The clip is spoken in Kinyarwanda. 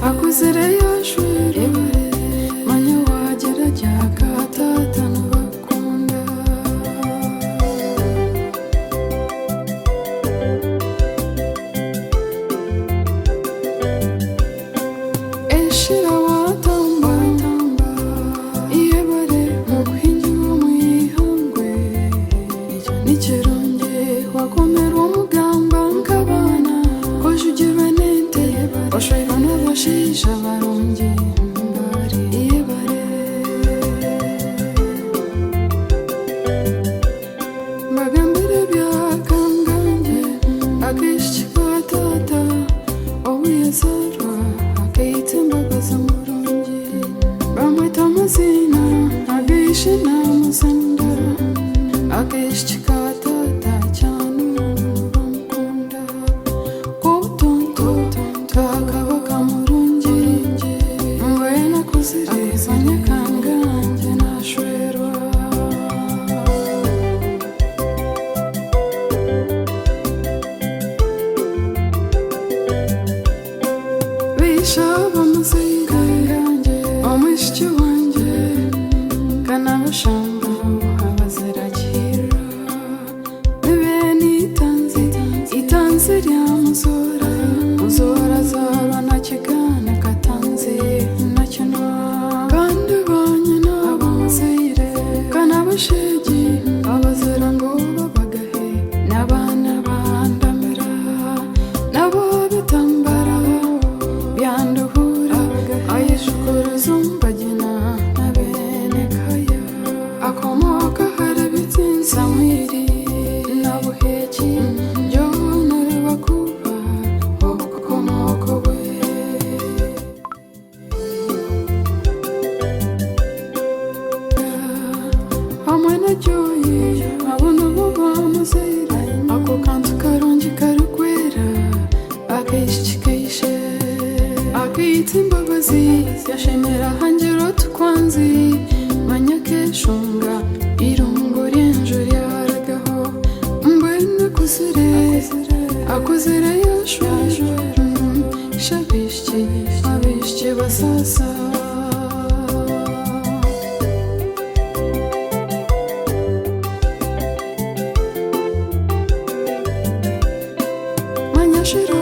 akuzere yashwera manya wagera ryakatatana bakunda eshira watamba iyebare mu buhingi wo mwihangwe nikironge wakomera umugamba nk'abana kojugirwe nente oshwera n'abashisha barungi mbari iyebare mbagambire byakanganje akenshi kikatata obuyezarwa akayita imbagaza murungi bamwita amazina agishe namusanda akenshi kikatata cyane umuntu bamukunda kutonto kakaba kamurungi mbaye nakuzire akuzanye kanganje nashwerwa bishaba muzire yanjye omwishiki wanjye kanabashamba abazirakira bibeni itanzi rya muzora zaba nakigana katanzi nakino kandi banyina abamuzire kanabashegi abazira ngo babagahe n'abana bandamira nabo bitambara byanduhura ayishukuru zumbagina na bene kaya akomoka harabitse samwiri na buheki byonore bakuba okomoko we hamwe na joyi abona bo bamuzira ako kantu karongi karukwera akayishikayishe akayita imbabazi yashemera hangiro tukwanzi manyakeshunga irungu ryenjo ryaragaho mbwene kuzire akuzire yashwera shabishye abishye basasa manyashira